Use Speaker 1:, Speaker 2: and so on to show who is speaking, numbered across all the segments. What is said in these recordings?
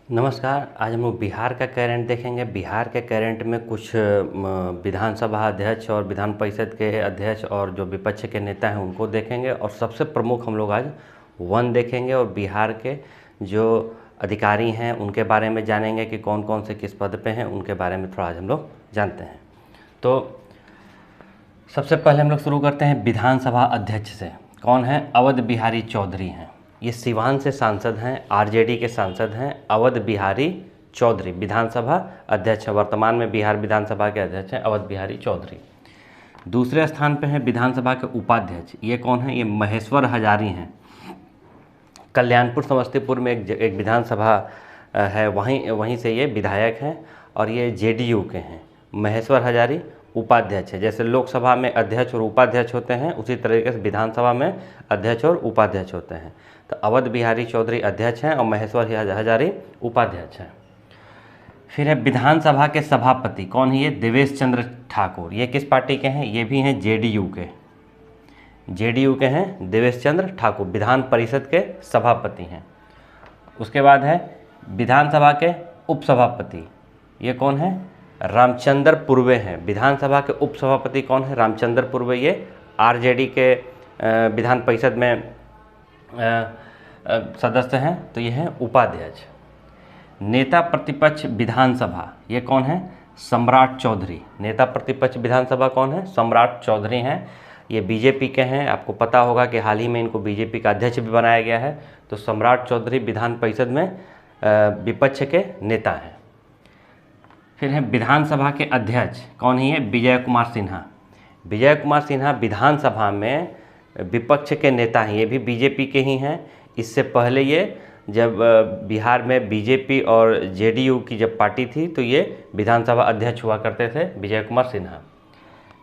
Speaker 1: नमस्कार। आज हम लोग बिहार का करंट देखेंगे। बिहार के करंट में कुछ विधानसभा अध्यक्ष और विधान परिषद के अध्यक्ष और जो विपक्ष के नेता हैं उनको देखेंगे, और सबसे प्रमुख हम लोग आज वन देखेंगे और बिहार के जो अधिकारी हैं उनके बारे में जानेंगे कि कौन कौन से किस पद पे हैं, उनके बारे में थोड़ा आज हम लोग जानते हैं। तो सबसे पहले हम लोग शुरू करते हैं विधानसभा अध्यक्ष से। कौन है? अवध बिहारी चौधरी हैं। ये सिवान से सांसद हैं, आरजेडी के सांसद हैं। अवध बिहारी चौधरी विधानसभा अध्यक्ष हैं, वर्तमान में बिहार विधानसभा के अध्यक्ष हैं अवध बिहारी चौधरी। दूसरे स्थान पे हैं विधानसभा के उपाध्यक्ष। ये कौन है? ये महेश्वर हजारी हैं। कल्याणपुर समस्तीपुर में एक विधानसभा है, वहीं से ये विधायक हैं और ये जेडीयू के हैं। महेश्वर हजारी उपाध्यक्ष है। जैसे लोकसभा में अध्यक्ष और उपाध्यक्ष होते हैं, उसी तरीके से विधानसभा में अध्यक्ष और उपाध्यक्ष होते हैं। तो अवध बिहारी चौधरी अध्यक्ष हैं और महेश्वर हजारी उपाध्यक्ष हैं। फिर है विधानसभा के सभापति। कौन है ये? देवेश चंद्र ठाकुर। ये किस पार्टी के हैं? ये भी हैं जेडीयू के हैं। देवेश चंद्र ठाकुर विधान परिषद के सभापति हैं। उसके बाद है विधानसभा के उपसभापति। ये कौन है? रामचंद्र पूर्वे हैं। विधानसभा के उपसभापति कौन है? रामचंद्र पूर्वे। ये आरजेडी के विधान परिषद में सदस्य हैं। तो ये हैं उपाध्यक्ष। नेता प्रतिपक्ष विधानसभा, ये कौन है? सम्राट चौधरी। नेता प्रतिपक्ष विधानसभा कौन है? सम्राट चौधरी हैं। ये बीजेपी के हैं। आपको पता होगा कि हाल ही में इनको बीजेपी का अध्यक्ष भी बनाया गया है। तो सम्राट चौधरी विधान परिषद में विपक्ष के नेता हैं। फिर है विधानसभा के अध्यक्ष। कौन है ये? विजय कुमार सिन्हा। विजय कुमार सिन्हा विधानसभा में विपक्ष के नेता हैं। ये भी बीजेपी के ही हैं। इससे पहले ये जब बिहार में बीजेपी और जेडीयू की जब पार्टी थी तो ये विधानसभा अध्यक्ष हुआ करते थे, विजय कुमार सिन्हा।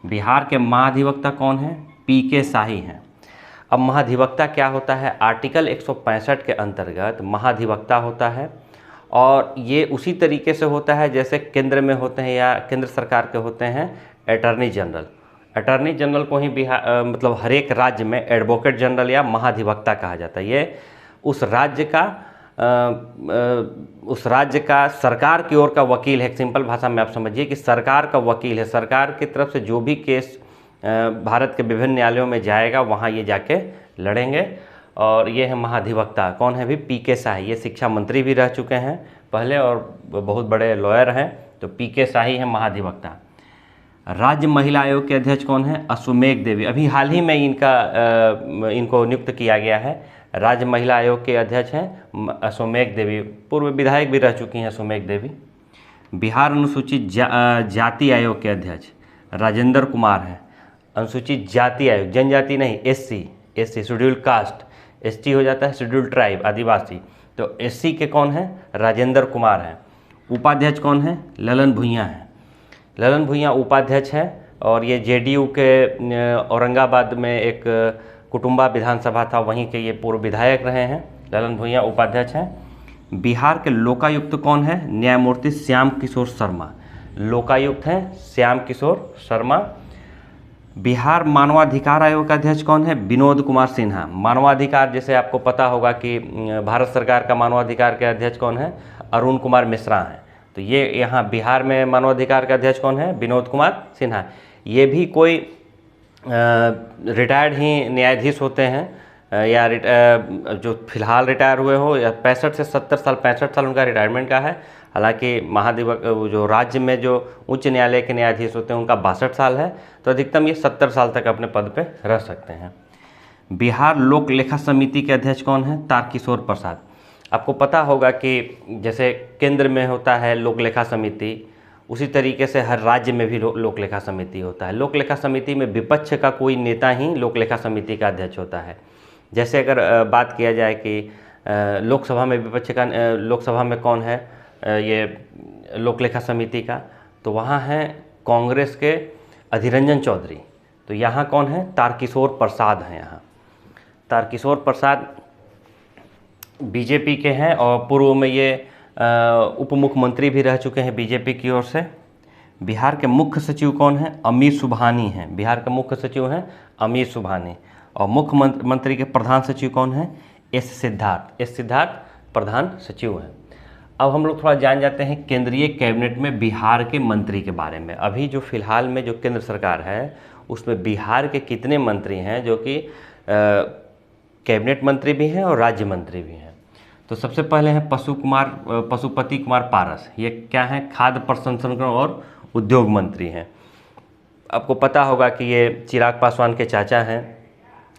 Speaker 1: बिहार के महाधिवक्ता कौन है? पीके शाही हैं। अब महाधिवक्ता क्या होता है? आर्टिकल 165 के अंतर्गत महाधिवक्ता होता है, और ये उसी तरीके से होता है जैसे केंद्र में होते हैं या केंद्र सरकार के होते हैं अटॉर्नी जनरल। अटॉर्नी जनरल को ही मतलब हर एक राज्य में एडवोकेट जनरल या महाधिवक्ता कहा जाता है। ये उस राज्य का सरकार की ओर का वकील है। एक सिंपल भाषा में आप समझिए कि सरकार का वकील है। सरकार की तरफ से जो भी केस भारत के विभिन्न न्यायालयों में जाएगा वहाँ ये जाके लड़ेंगे, और ये है महाधिवक्ता। कौन है? भी पीके शाही। ये शिक्षा मंत्री भी रह चुके हैं पहले और बहुत बड़े लॉयर हैं। तो पीके शाही है महाधिवक्ता। राज्य महिला आयोग के अध्यक्ष कौन है? अश्वमेघ देवी। अभी हाल ही में इनको नियुक्त किया गया है। राज्य महिला आयोग के अध्यक्ष हैं अश्वमेघ देवी। पूर्व विधायक भी रह चुकी हैं अश्वमेघ देवी। बिहार अनुसूचित जाति आयोग के अध्यक्ष राजेंद्र कुमार हैं। अनुसूचित जाति आयोग, जनजाति नहीं, एससी शेड्यूल्ड कास्ट। एसटी हो जाता है शेड्यूल्ड ट्राइब, आदिवासी। तो एससी के कौन है? राजेंद्र कुमार हैं। उपाध्यक्ष कौन है? ललन भुइयाँ हैं। ललन भुइयाँ उपाध्यक्ष हैं, और ये जेडीयू के औरंगाबाद में एक कुटुंबा विधानसभा था, वहीं के ये पूर्व विधायक रहे हैं। ललन भुइयाँ उपाध्यक्ष हैं। बिहार के लोकायुक्त कौन है? न्यायमूर्ति श्याम किशोर शर्मा। लोकायुक्त हैं श्याम किशोर शर्मा। बिहार मानवाधिकार आयोग का अध्यक्ष कौन है? विनोद कुमार सिन्हा। मानवाधिकार, जैसे आपको पता होगा कि भारत सरकार का मानवाधिकार के अध्यक्ष कौन है? अरुण कुमार मिश्रा हैं। तो ये यहाँ बिहार में मानवाधिकार का अध्यक्ष कौन है? विनोद कुमार सिन्हा। ये भी कोई रिटायर्ड ही न्यायाधीश होते हैं, या जो फिलहाल रिटायर हुए हो, या 65 से 70 साल, 65 साल उनका रिटायरमेंट का है। हालांकि जो राज्य में जो उच्च न्यायालय के न्यायाधीश होते हैं उनका 62 साल है। तो अधिकतम ये 70 साल तक अपने पद पे रह सकते हैं। बिहार लोक लेखा समिति के अध्यक्ष कौन है? तारकिशोर प्रसाद। आपको पता होगा कि जैसे केंद्र में होता है लोक लेखा समिति, उसी तरीके से हर राज्य में भी लोक लेखा समिति होता है। लोक लेखा समिति में विपक्ष का कोई नेता ही लोक लेखा समिति का अध्यक्ष होता है। जैसे अगर बात किया जाए कि लोकसभा में विपक्ष का लोकसभा में कौन है ये लोक लेखा समिति का, तो वहाँ हैं कांग्रेस के अधीररंजन चौधरी। तो यहाँ कौन है? तारकिशोर प्रसाद हैं। यहाँ तारकिशोर प्रसाद बीजेपी के हैं, और पूर्व में ये उप मुख्यमंत्री भी रह चुके हैं बीजेपी की ओर से। बिहार के मुख्य सचिव कौन है? अमित सुबहानी हैं। बिहार के मुख्य सचिव हैं अमित सुबहानी। और मुख्यमंत्री के प्रधान सचिव कौन है? एस सिद्धार्थ प्रधान सचिव हैं। अब हम लोग थोड़ा जान जाते हैं केंद्रीय कैबिनेट में बिहार के मंत्री के बारे में। अभी जो फिलहाल में जो केंद्र सरकार है उसमें बिहार के कितने मंत्री हैं जो कि कैबिनेट मंत्री भी हैं और राज्य मंत्री भी हैं। तो सबसे पहले हैं पशुपति कुमार पारस। ये क्या हैं, खाद्य प्रसंस्करण और उद्योग मंत्री हैं। आपको पता होगा कि ये चिराग पासवान के चाचा हैं,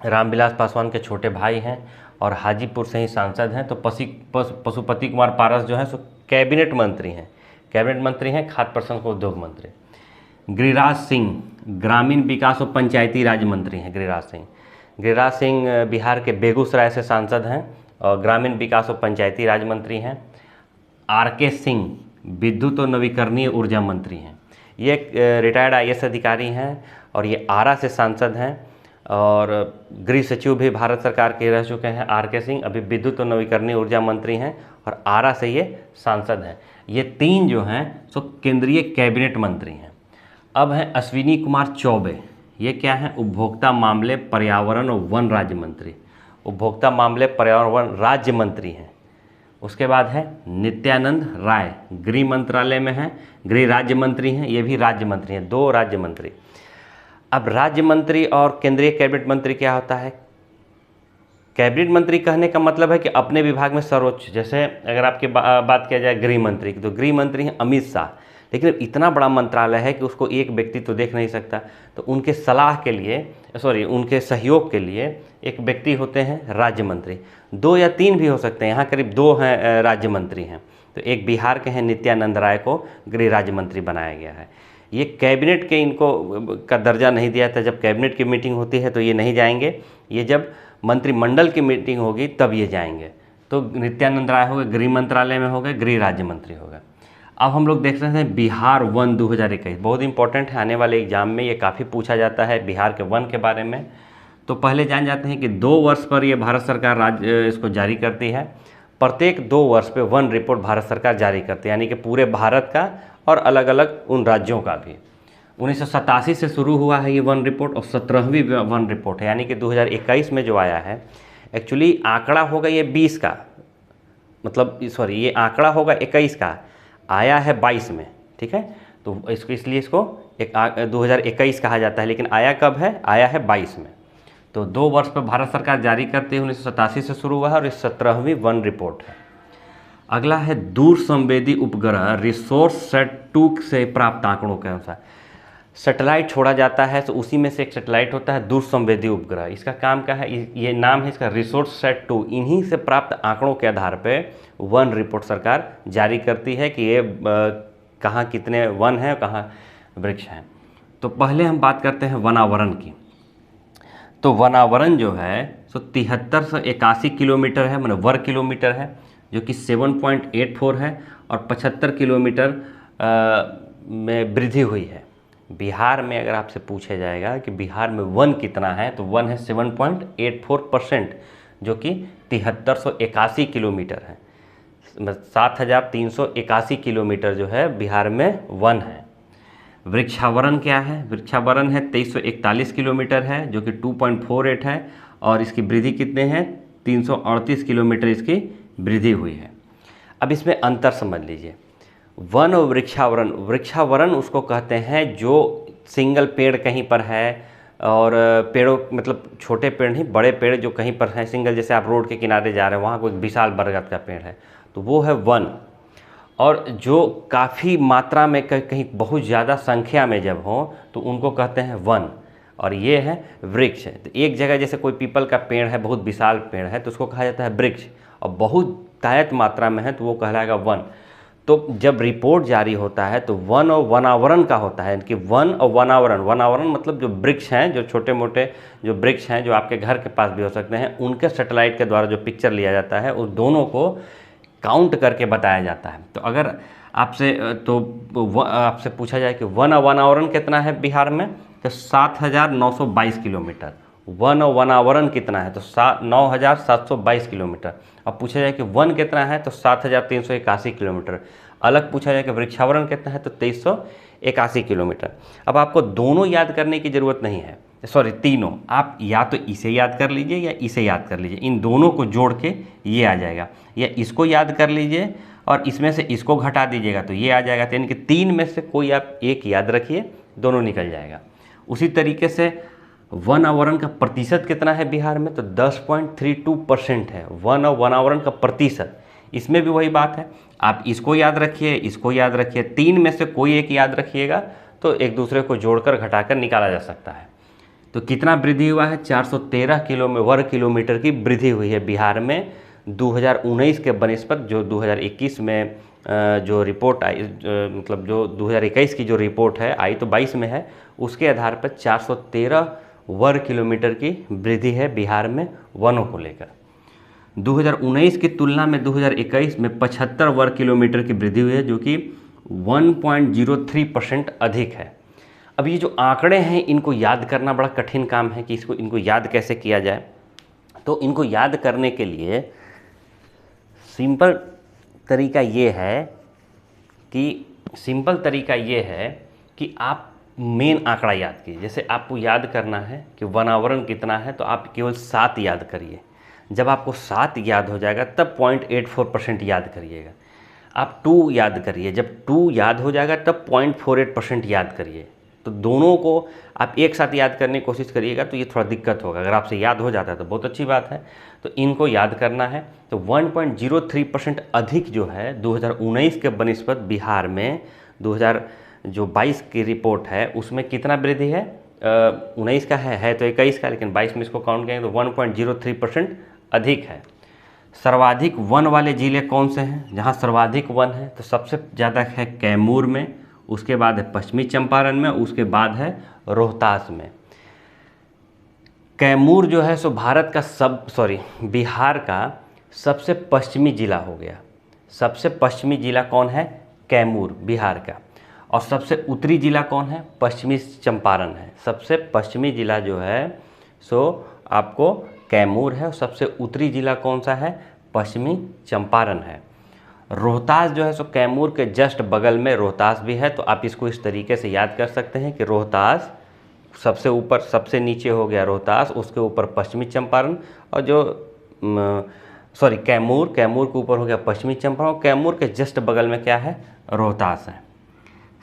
Speaker 1: रामविलास पासवान के छोटे भाई हैं और हाजीपुर से ही सांसद हैं। तो पशुपति कुमार पारस जो है सो कैबिनेट मंत्री हैं, खाद्य प्रसंस्करण उद्योग मंत्री। गिरिराज सिंह ग्रामीण विकास और पंचायती राज मंत्री हैं। गिरिराज सिंह बिहार के बेगूसराय से सांसद हैं और ग्रामीण विकास और पंचायती राज मंत्री हैं। आर.के. सिंह विद्युत और नवीकरणीय ऊर्जा मंत्री हैं। ये रिटायर्ड IAS अधिकारी हैं और ये आरा से सांसद हैं और गृह सचिव भी भारत सरकार के रह चुके हैं। आर.के. सिंह अभी विद्युत और नवीकरणीय ऊर्जा मंत्री हैं और आरा से ये सांसद हैं। ये तीन जो हैं सो केंद्रीय कैबिनेट मंत्री हैं। अब हैं अश्विनी कुमार चौबे। ये क्या हैं, उपभोक्ता मामले पर्यावरण और वन राज्य मंत्री। उपभोक्ता मामले पर्यावरण राज्य मंत्री हैं। उसके बाद है नित्यानंद राय, गृह मंत्रालय में हैं, गृह राज्य मंत्री हैं। ये भी राज्य मंत्री हैं, 2 राज्य मंत्री। अब राज्य मंत्री और केंद्रीय कैबिनेट मंत्री क्या होता है। कैबिनेट मंत्री कहने का मतलब है कि अपने विभाग में सर्वोच्च, जैसे अगर आपकी बात किया जाए गृह मंत्री की, तो गृह मंत्री हैं अमित शाह। लेकिन इतना बड़ा मंत्रालय है कि उसको एक व्यक्ति तो देख नहीं सकता, तो उनके सलाह के लिए उनके सहयोग के लिए एक व्यक्ति होते हैं राज्य मंत्री। 2 या 3 भी हो सकते हैं, यहाँ करीब 2 हैं राज्य मंत्री हैं। तो एक बिहार के हैं नित्यानंद राय को गृह राज्य मंत्री बनाया गया है। ये कैबिनेट के इनको का दर्जा नहीं दिया था। जब कैबिनेट की मीटिंग होती है तो ये नहीं जाएंगे, ये जब मंत्रिमंडल की मीटिंग होगी तब ये जाएंगे। तो नित्यानंद राय हो गए गृह मंत्रालय में, हो गए गृह राज्य मंत्री हो गए। अब हम लोग देख रहे हैं बिहार वन 2021, बहुत इंपॉर्टेंट है, आने वाले एग्जाम में ये काफ़ी पूछा जाता है बिहार के वन के बारे में। तो पहले जान जाते हैं कि 2 वर्ष पर ये भारत सरकार राज्य इसको जारी करती है। प्रत्येक 2 वर्ष पे वन रिपोर्ट भारत सरकार जारी करती है, यानी कि पूरे भारत का और अलग अलग उन राज्यों का भी। 1987 से शुरू हुआ है ये वन रिपोर्ट और 17वीं वन रिपोर्ट है, यानी कि 2021 में जो आया है। एक्चुअली आंकड़ा होगा ये 20 का, मतलब ये आंकड़ा होगा 21 का, आया है 22 में, ठीक है। तो इसलिए इसको 2021 कहा जाता है, लेकिन आया कब है, आया है 22 में। तो 2 वर्ष पर भारत सरकार जारी करती है, 1987 से शुरू हुआ है और ये 17वीं वन रिपोर्ट है। अगला है दूर संवेदी उपग्रह रिसोर्स सेट 2 से प्राप्त आंकड़ों के अनुसार। सैटेलाइट छोड़ा जाता है तो उसी में से एक सैटेलाइट होता है दूर संवेदी उपग्रह। इसका काम क्या है, ये नाम है इसका रिसोर्स सेट 2। इन्हीं से प्राप्त आंकड़ों के आधार पर वन रिपोर्ट सरकार जारी करती है कि ये कहाँ कितने वन हैं, कहाँ वृक्ष हैं। तो पहले हम बात करते हैं वनावरण की। तो वनावरण जो है सो 7381 किलोमीटर है, मतलब वर्ग किलोमीटर है, जो कि 7.84 है और 75 किलोमीटर में वृद्धि हुई है। बिहार में अगर आपसे पूछा जाएगा कि बिहार में वन कितना है, तो वन है 7.84%, जो कि 7381 किलोमीटर है। 7381 किलोमीटर जो है बिहार में वन है। वृक्षावरण क्या है, वृक्षावरण है 2341 किलोमीटर है, जो कि 2.48 है और इसकी वृद्धि कितने हैं, 338 किलोमीटर इसकी वृद्धि हुई है। अब इसमें अंतर समझ लीजिए, वन और वृक्षावरण। वृक्षावरण उसको कहते हैं जो सिंगल पेड़ कहीं पर है, और पेड़ों मतलब छोटे पेड़ नहीं, बड़े पेड़ जो कहीं पर हैं सिंगल, जैसे आप रोड के किनारे जा रहे हैं वहाँ कोई विशाल बरगद का पेड़ है तो वो है वन। और जो काफ़ी मात्रा में कहीं बहुत ज़्यादा संख्या में जब हो तो उनको कहते हैं वन, और ये है वृक्ष। तो एक जगह जैसे कोई पीपल का पेड़ है, बहुत विशाल पेड़ है, तो उसको कहा जाता है वृक्ष, और बहुत तायत मात्रा में है तो वो कहलाएगा वन। तो जब रिपोर्ट जारी होता है तो वन और वनावरण का होता है कि वन और वनावरण। वनावरण मतलब जो वृक्ष हैं, जो छोटे मोटे जो वृक्ष हैं जो आपके घर के पास भी हो सकते हैं, उनके सैटेलाइट के द्वारा जो पिक्चर लिया जाता है उस दोनों को काउंट करके बताया जाता है। तो अगर आपसे पूछा जाए कि वन और वनावरण कितना है बिहार में, तो 7922 किलोमीटर। वन और वनावरण कितना है तो 9722 किलोमीटर। अब पूछा जाए कि वन कितना है तो 7381 किलोमीटर। अलग पूछा जाए कि वृक्षावरण कितना है तो 2381 किलोमीटर। अब आपको दोनों याद करने की ज़रूरत नहीं है, तीनों। आप या तो इसे याद कर लीजिए या इसे याद कर लीजिए, इन दोनों को जोड़ के ये आ जाएगा, या इसको याद कर लीजिए और इसमें से इसको घटा दीजिएगा तो ये आ जाएगा। तो यानी कि 3 में से कोई आप एक याद रखिए, दोनों निकल जाएगा। उसी तरीके से वन आवरण का प्रतिशत कितना है बिहार में, तो 10.32% है वन और वन आवरण का प्रतिशत। इसमें भी वही बात है, आप इसको याद रखिए, इसको याद रखिए, 3 में से कोई एक याद रखिएगा तो एक दूसरे को जोड़कर घटाकर निकाला जा सकता है। तो कितना वृद्धि हुआ है, 413 वर्ग किलोमीटर की वृद्धि हुई है बिहार में 2019 के बनिस्पत। जो 2021 में जो रिपोर्ट आई, मतलब जो 2021 की जो रिपोर्ट है आई तो 22 में है, उसके आधार पर 413 वर्ग किलोमीटर की वृद्धि है बिहार में वनों को लेकर। 2019 की तुलना में 2021 में 75 वर्ग किलोमीटर की वृद्धि हुई है, जो कि 1.03% अधिक है। अब ये जो आंकड़े हैं इनको याद करना बड़ा कठिन काम है कि इनको याद कैसे किया जाए। तो इनको याद करने के लिए सिंपल तरीका ये है कि आप मेन आंकड़ा याद कीजिए। जैसे आपको याद करना है कि वनावरण कितना है, तो आप केवल 7 याद करिए। जब आपको 7 याद हो जाएगा तब 0.84% याद करिएगा। आप 2 याद करिए, जब 2 याद हो जाएगा तब 0.48% याद करिए। तो दोनों को आप एक साथ याद करने की कोशिश करिएगा तो ये थोड़ा दिक्कत होगा। अगर आपसे याद हो जाता है तो बहुत अच्छी बात है। तो इनको याद करना है। तो 1.03% अधिक जो है 2019 के बनिस्पत बिहार में 2022 की रिपोर्ट है उसमें कितना वृद्धि है, 19 का है तो 21 का, लेकिन 22 में इसको काउंट करेंगे तो 1.03% अधिक है। सर्वाधिक वन वाले जिले कौन से हैं, जहां सर्वाधिक वन है तो सबसे ज़्यादा है कैमूर में, उसके बाद है पश्चिमी चंपारण में, उसके बाद है रोहतास में। कैमूर जो है सो बिहार का सबसे पश्चिमी जिला हो गया। सबसे पश्चिमी जिला कौन है, कैमूर बिहार का। और सबसे उत्तरी जिला कौन है, पश्चिमी चंपारण है। सबसे पश्चिमी जिला जो है सो आपको कैमूर है, और सबसे उत्तरी जिला कौन सा है, पश्चिमी चंपारण है। रोहतास जो है सो कैमूर के जस्ट बगल में रोहतास भी है। तो आप इसको इस तरीके से याद कर सकते हैं कि रोहतास सबसे ऊपर, सबसे नीचे हो गया रोहतास, उसके ऊपर पश्चिमी चंपारण, और जो कैमूर के ऊपर हो गया पश्चिमी चंपारण, और कैमूर के जस्ट बगल में क्या है, रोहतास है।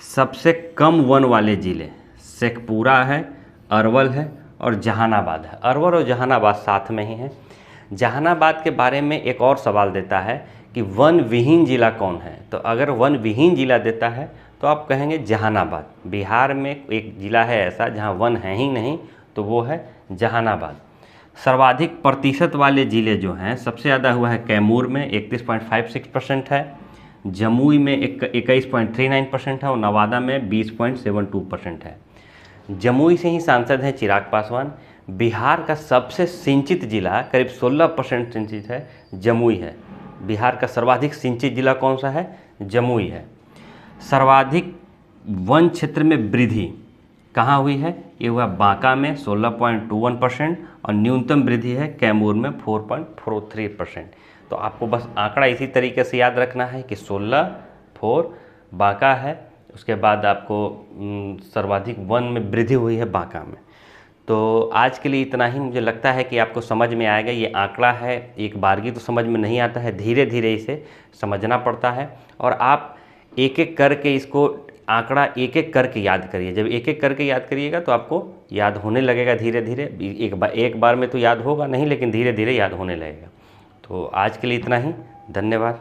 Speaker 1: सबसे कम वन वाले जिले शेखपुरा है, अरवल है और जहानाबाद है। अरवल और जहानाबाद साथ में ही हैं। जहानाबाद के बारे में एक और सवाल देता है कि वन विहीन जिला कौन है। तो अगर वन विहीन जिला देता है तो आप कहेंगे जहानाबाद। बिहार में एक जिला है ऐसा जहां वन है ही नहीं, तो वो है जहानाबाद। सर्वाधिक प्रतिशत वाले जिले जो हैं, सबसे ज़्यादा हुआ है कैमूर में 31.56% है, जमुई में 21.39% है, और नवादा में 20.72% है। जमुई से ही सांसद हैं चिराग पासवान। बिहार का सबसे सिंचित जिला करीब 16% सिंचित है, जमुई है। बिहार का सर्वाधिक सिंचित जिला कौन सा है, जमुई है। सर्वाधिक वन क्षेत्र में वृद्धि कहाँ हुई है, ये हुआ बांका में 16.21%, और न्यूनतम वृद्धि है कैमूर में 4.43%। तो आपको बस आंकड़ा इसी तरीके से याद रखना है कि 16.4 बांका है, उसके बाद आपको सर्वाधिक वन में वृद्धि हुई है बांका में। तो आज के लिए इतना ही। मुझे लगता है कि आपको समझ में आएगा। ये आंकड़ा है, एक बारगी तो समझ में नहीं आता है, धीरे धीरे इसे समझना पड़ता है। और आप एक एक करके इसको आंकड़ा एक एक करके याद करिए। जब एक एक करके याद करिएगा तो आपको याद होने लगेगा धीरे धीरे। एक बार में तो याद होगा नहीं, लेकिन धीरे धीरे याद होने लगेगा। तो आज के लिए इतना ही। धन्यवाद।